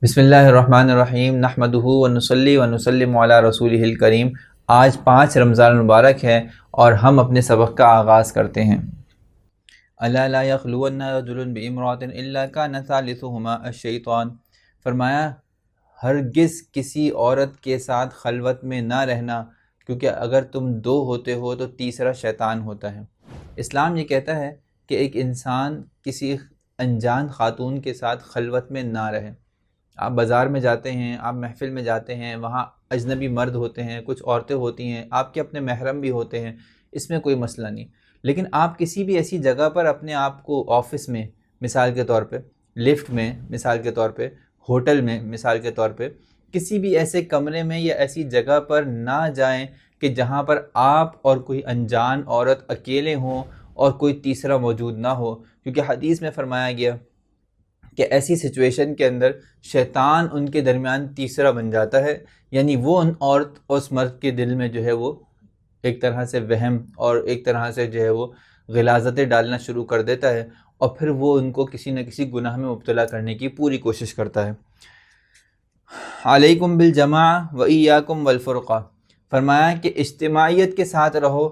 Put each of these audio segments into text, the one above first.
بسم اللہ الرحمن الرحیم نحمدہ ونصلی ونسلم علی رسولہ الکریم۔ آج 5 رمضان المبارک ہے اور ہم اپنے سبق کا آغاز کرتے ہیں۔ الا لا یخلون رجل بامرأۃ الا کان ثالثہما الشیطان۔ فرمایا ہرگز کسی عورت کے ساتھ خلوت میں نہ رہنا، کیونکہ اگر تم 2 ہوتے ہو تو تیسرا شیطان ہوتا ہے۔ اسلام یہ کہتا ہے کہ ایک انسان کسی انجان خاتون کے ساتھ خلوت میں نہ رہے۔ آپ بازار میں جاتے ہیں، آپ محفل میں جاتے ہیں، وہاں اجنبی مرد ہوتے ہیں، کچھ عورتیں ہوتی ہیں، آپ کے اپنے محرم بھی ہوتے ہیں، اس میں کوئی مسئلہ نہیں۔ لیکن آپ کسی بھی ایسی جگہ پر اپنے آپ کو، آفس میں مثال کے طور پہ، لفٹ میں مثال کے طور پہ، ہوٹل میں مثال کے طور پہ، کسی بھی ایسے کمرے میں یا ایسی جگہ پر نہ جائیں کہ جہاں پر آپ اور کوئی انجان عورت اکیلے ہوں اور کوئی تیسرا موجود نہ ہو، کیونکہ حدیث میں فرمایا گیا کہ ایسی سچویشن کے اندر شیطان ان کے درمیان تیسرا بن جاتا ہے، یعنی وہ ان عورت اور اس مرد کے دل میں جو ہے وہ ایک طرح سے وہم اور ایک طرح سے جو ہے وہ غلاظتیں ڈالنا شروع کر دیتا ہے، اور پھر وہ ان کو کسی نہ کسی گناہ میں مبتلا کرنے کی پوری کوشش کرتا ہے۔ علیکم بالجماع و ایاکم والفرقہ۔ فرمایا کہ اجتماعیت کے ساتھ رہو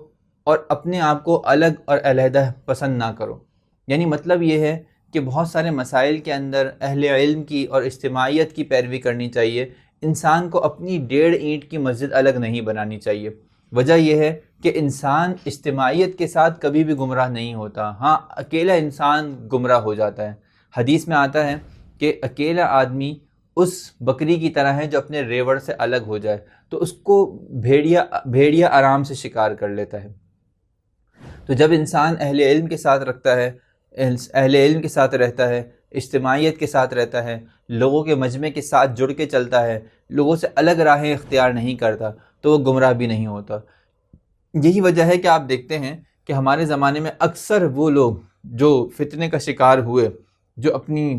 اور اپنے آپ کو الگ اور علیحدہ پسند نہ کرو۔ یعنی مطلب یہ ہے کہ بہت سارے مسائل کے اندر اہل علم کی اور اجتماعیت کی پیروی کرنی چاہیے۔ انسان کو اپنی 1.5 اینٹ کی مسجد الگ نہیں بنانی چاہیے۔ وجہ یہ ہے کہ انسان اجتماعیت کے ساتھ کبھی بھی گمراہ نہیں ہوتا، ہاں اکیلا انسان گمراہ ہو جاتا ہے۔ حدیث میں آتا ہے کہ اکیلا آدمی اس بکری کی طرح ہے جو اپنے ریوڑ سے الگ ہو جائے، تو اس کو بھیڑیا آرام سے شکار کر لیتا ہے۔ تو جب انسان اہل علم کے ساتھ رہتا ہے، اجتماعیت کے ساتھ رہتا ہے، لوگوں کے مجمع کے ساتھ جڑ کے چلتا ہے، لوگوں سے الگ راہیں اختیار نہیں کرتا، تو وہ گمراہ بھی نہیں ہوتا۔ یہی وجہ ہے کہ آپ دیکھتے ہیں کہ ہمارے زمانے میں اکثر وہ لوگ جو فتنے کا شکار ہوئے، جو اپنی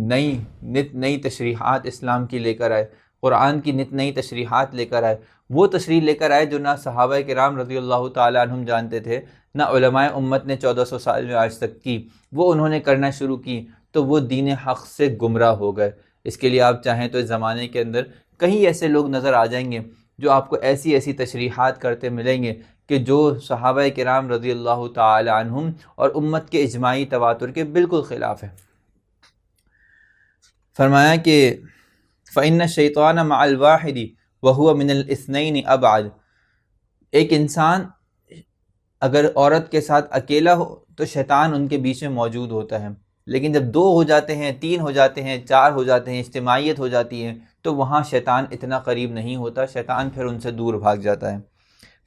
نئی تشریحات اسلام کی لے کر آئے، قرآن کی نئی تشریحات لے کر آئے، وہ تشریح لے کر آئے جو نہ صحابہ کرام رضی اللہ تعالیٰ عنہم جانتے تھے، نہ علماء امت نے 1400 سال میں آج تک کی، وہ انہوں نے کرنا شروع کی، تو وہ دین حق سے گمراہ ہو گئے۔ اس کے لیے آپ چاہیں تو اس زمانے کے اندر کئی ایسے لوگ نظر آ جائیں گے جو آپ کو ایسی تشریحات کرتے ملیں گے کہ جو صحابہ کرام رضی اللہ تعالی عنہم اور امت کے اجماعی تواتر کے بالکل خلاف ہے۔ فرمایا کہ فَإِنَّ الشَّيْطَانَ مَعَ الْوَاحِدِ وَهُوَ مِنَ الْإِثْنَيْنِ أَبْعَدُ۔ ایک انسان اگر عورت کے ساتھ اکیلا ہو تو شیطان ان کے بیچ میں موجود ہوتا ہے، لیکن جب 2 ہو جاتے ہیں، 3 ہو جاتے ہیں، 4 ہو جاتے ہیں، اجتماعیت ہو جاتی ہے، تو وہاں شیطان اتنا قریب نہیں ہوتا، شیطان پھر ان سے دور بھاگ جاتا ہے۔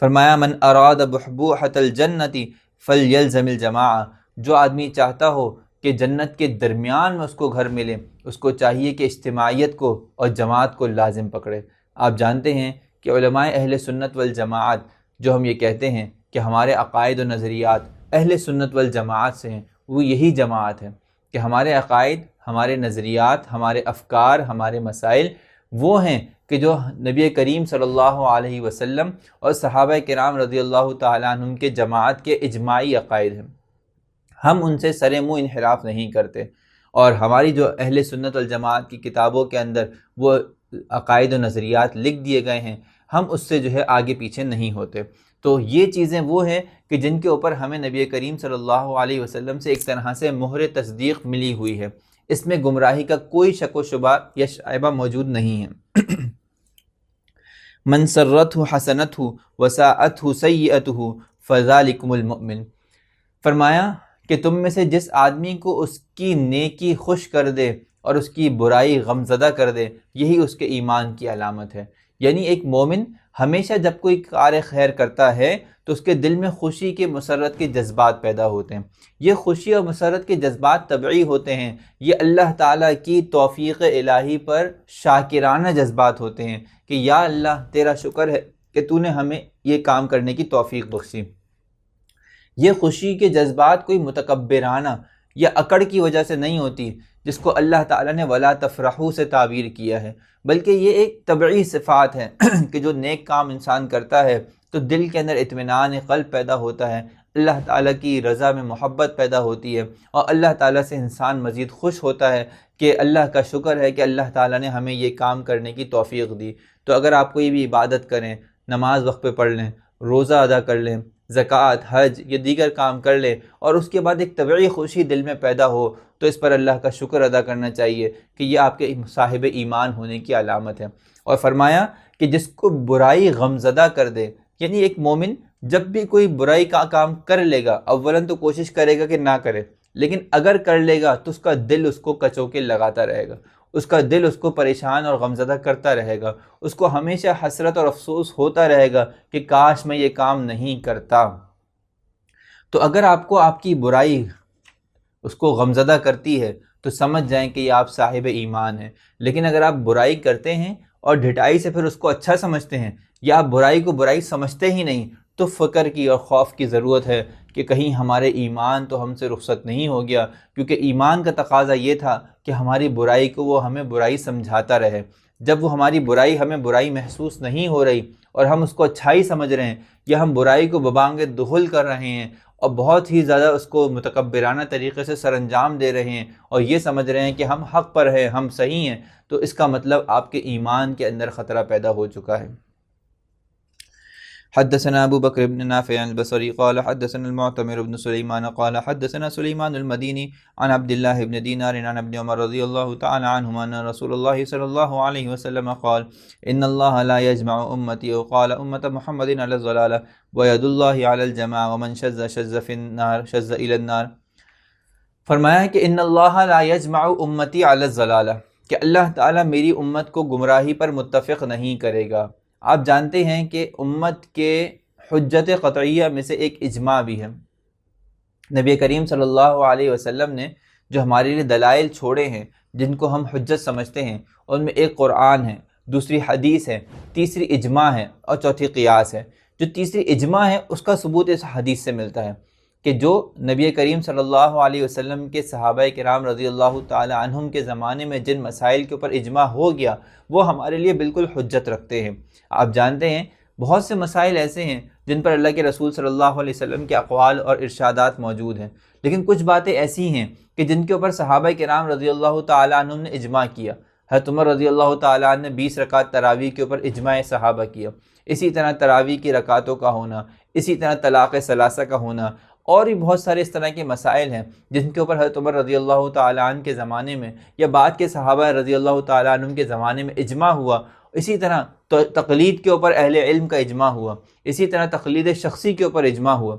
فرمایا من اراد بحبوحۃ الجنت فلیلزم الجماعہ۔ جو آدمی چاہتا ہو کہ جنت کے درمیان میں اس کو گھر ملے، اس کو چاہیے کہ اجتماعیت کو اور جماعت کو لازم پکڑے۔ آپ جانتے ہیں کہ علماء اہل سنت والجماعت جو ہم یہ کہتے ہیں کہ ہمارے عقائد و نظریات اہل سنت والجماعت سے ہیں، وہ یہی جماعت ہے کہ ہمارے عقائد، ہمارے نظریات، ہمارے افکار، ہمارے مسائل وہ ہیں کہ جو نبی کریم صلی اللہ علیہ وسلم اور صحابہ کرام رضی اللہ تعالیٰ عنہم کے جماعت کے اجماعی عقائد ہیں۔ ہم ان سے سر منہ انحراف نہیں کرتے، اور ہماری جو اہل سنت والجماعت کی کتابوں کے اندر وہ عقائد و نظریات لکھ دیے گئے ہیں، ہم اس سے جو ہے آگے پیچھے نہیں ہوتے۔ تو یہ چیزیں وہ ہیں کہ جن کے اوپر ہمیں نبی کریم صلی اللہ علیہ وسلم سے ایک طرح سے مہر تصدیق ملی ہوئی ہے، اس میں گمراہی کا کوئی شک و شبہ یا شائبہ موجود نہیں ہے۔ من سرتہ حسنتہ وساءتہ سیئتہ فذلکم المؤمن۔ فرمایا کہ تم میں سے جس آدمی کو اس کی نیکی خوش کر دے اور اس کی برائی غمزدہ کر دے، یہی اس کے ایمان کی علامت ہے۔ یعنی ایک مومن ہمیشہ جب کوئی کار خیر کرتا ہے تو اس کے دل میں خوشی کے، مسرت کے جذبات پیدا ہوتے ہیں۔ یہ خوشی اور مسرت کے جذبات طبعی ہوتے ہیں، یہ اللہ تعالیٰ کی توفیق الہی پر شاکرانہ جذبات ہوتے ہیں کہ یا اللہ تیرا شکر ہے کہ تو نے ہمیں یہ کام کرنے کی توفیق بخشی۔ یہ خوشی کے جذبات کوئی متکبرانہ یا اکڑ کی وجہ سے نہیں ہوتی، جس کو اللہ تعالیٰ نے وَلَا تَفْرَحُوا سے تعبیر کیا ہے، بلکہ یہ ایک طبعی صفات ہے کہ جو نیک کام انسان کرتا ہے تو دل کے اندر اطمینان قلب پیدا ہوتا ہے، اللہ تعالیٰ کی رضا میں محبت پیدا ہوتی ہے، اور اللہ تعالیٰ سے انسان مزید خوش ہوتا ہے کہ اللہ کا شکر ہے کہ اللہ تعالیٰ نے ہمیں یہ کام کرنے کی توفیق دی۔ تو اگر آپ کوئی بھی عبادت کریں، نماز وقت پہ پڑھ لیں، روزہ ادا کر لیں، زکوٰۃ، حج یا دیگر کام کر لیں، اور اس کے بعد ایک طبعی خوشی دل میں پیدا ہو، تو اس پر اللہ کا شکر ادا کرنا چاہیے کہ یہ آپ کے صاحب ایمان ہونے کی علامت ہے۔ اور فرمایا کہ جس کو برائی غمزدہ کر دے، یعنی ایک مومن جب بھی کوئی برائی کا کام کر لے گا، اولاً تو کوشش کرے گا کہ نہ کرے، لیکن اگر کر لے گا تو اس کا دل اس کو کچوکے لگاتا رہے گا، اس کا دل اس کو پریشان اور غمزدہ کرتا رہے گا، اس کو ہمیشہ حسرت اور افسوس ہوتا رہے گا کہ کاش میں یہ کام نہیں کرتا۔ تو اگر آپ کو آپ کی برائی اس کو غمزدہ کرتی ہے تو سمجھ جائیں کہ یہ آپ صاحب ایمان ہیں۔ لیکن اگر آپ برائی کرتے ہیں اور ڈھٹائی سے پھر اس کو اچھا سمجھتے ہیں، یا آپ برائی کو برائی سمجھتے ہی نہیں، تو فکر کی اور خوف کی ضرورت ہے کہ کہیں ہمارے ایمان تو ہم سے رخصت نہیں ہو گیا، کیونکہ ایمان کا تقاضا یہ تھا کہ ہماری برائی کو وہ ہمیں برائی سمجھاتا رہے۔ جب وہ ہماری برائی ہمیں برائی محسوس نہیں ہو رہی اور ہم اس کو اچھائی سمجھ رہے ہیں، یا ہم برائی کو ببانگ دہل کر رہے ہیں اور بہت ہی زیادہ اس کو متکبرانہ طریقے سے سر انجام دے رہے ہیں اور یہ سمجھ رہے ہیں کہ ہم حق پر ہیں، ہم صحیح ہیں، تو اس کا مطلب آپ کے ایمان کے اندر خطرہ پیدا ہو چکا ہے۔ حدثنا ابو بکر بن نافع البصری قال حدثنا المعتمر بن سلیمان قال حدثنا سلیمان المدینی عن عبد الله بن دینار عن ابن عمر رضی اللہ تعالی عنہما ان رسول اللہ صلی اللہ علیہ وسلم قال ان اللہ لا يجمع امتی وقال امت محمد علی الضلالہ وید اللہ علی الجماع ومن شذ شذ فی النار شذ الی النار۔ فرمایا کہ ان اللہ لا يجمع امتی علی الضلالہ، کہ اللہ تعالیٰ میری امت کو گمراہی پر متفق نہیں کرے گا۔ آپ جانتے ہیں کہ امت کے حجت قطعیہ میں سے ایک اجماع بھی ہے۔ نبی کریم صلی اللہ علیہ وسلم نے جو ہمارے لیے دلائل چھوڑے ہیں جن کو ہم حجت سمجھتے ہیں، ان میں ایک قرآن ہے، دوسری حدیث ہے، تیسری اجماع ہے اور چوتھی قیاس ہے۔ جو تیسری اجماع ہے اس کا ثبوت اس حدیث سے ملتا ہے کہ جو نبی کریم صلی اللہ علیہ وسلم کے صحابہ کرام رضی اللہ تعالی عنہم کے زمانے میں جن مسائل کے اوپر اجماع ہو گیا وہ ہمارے لیے بالکل حجت رکھتے ہیں۔ آپ جانتے ہیں بہت سے مسائل ایسے ہیں جن پر اللہ کے رسول صلی اللہ علیہ وسلم کے اقوال اور ارشادات موجود ہیں، لیکن کچھ باتیں ایسی ہیں کہ جن کے اوپر صحابہ کرام رضی اللہ تعالی عنہم نے اجماع کیا۔ حضرت عمر رضی اللہ تعالی عنہ نے 20 رکعت تراویح کے اوپر اجماع صحابہ کیا۔ اسی طرح تراویح کی رکعتوں کا ہونا، اسی طرح طلاق ثلاثہ کا ہونا، اور بھی بہت سارے اس طرح کے مسائل ہیں جن کے اوپر حضرت عمر رضی اللہ تعالی عنہ کے زمانے میں یا بعد کے صحابہ رضی اللہ تعالی عنہ کے زمانے میں اجماع ہوا۔ اسی طرح تقلید کے اوپر اہل علم کا اجماع ہوا، اسی طرح تقلید شخصی کے اوپر اجماع ہوا۔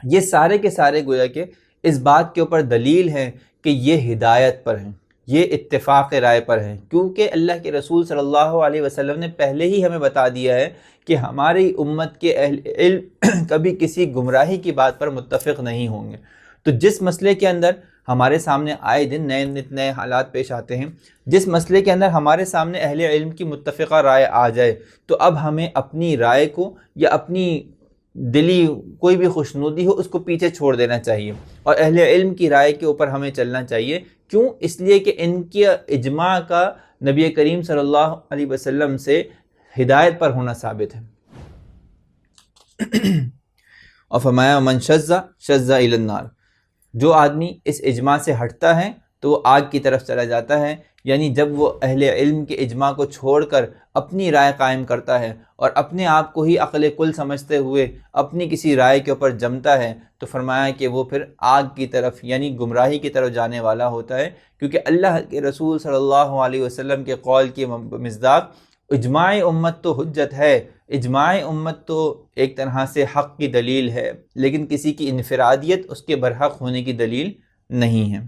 یہ سارے کے سارے گویا کہ اس بات کے اوپر دلیل ہے کہ یہ ہدایت پر ہیں، یہ اتفاق رائے پر ہیں، کیونکہ اللہ کے رسول صلی اللہ علیہ وسلم نے پہلے ہی ہمیں بتا دیا ہے کہ ہماری امت کے اہل علم کبھی کسی گمراہی کی بات پر متفق نہیں ہوں گے۔ تو جس مسئلے کے اندر ہمارے سامنے آئے دن نئے حالات پیش آتے ہیں، جس مسئلے کے اندر ہمارے سامنے اہل علم کی متفقہ رائے آ جائے تو اب ہمیں اپنی رائے کو یا اپنی دلی کوئی بھی خوشنودی ہو اس کو پیچھے چھوڑ دینا چاہیے اور اہل علم کی رائے کے اوپر ہمیں چلنا چاہیے۔ کیوں؟ اس لیے کہ ان کے اجماع کا نبی کریم صلی اللہ علیہ وسلم سے ہدایت پر ہونا ثابت ہے۔ اور فرمایا من شذ شذ الی النار، جو آدمی اس اجماع سے ہٹتا ہے تو وہ آگ کی طرف چلا جاتا ہے، یعنی جب وہ اہل علم کے اجماع کو چھوڑ کر اپنی رائے قائم کرتا ہے اور اپنے آپ کو ہی عقل کل سمجھتے ہوئے اپنی کسی رائے کے اوپر جمتا ہے، تو فرمایا کہ وہ پھر آگ کی طرف یعنی گمراہی کی طرف جانے والا ہوتا ہے، کیونکہ اللہ کے رسول صلی اللہ علیہ وسلم کے قول کی مصداق اجماع امت تو حجت ہے، اجماع امت تو ایک طرح سے حق کی دلیل ہے، لیکن کسی کی انفرادیت اس کے برحق ہونے کی دلیل نہیں ہے۔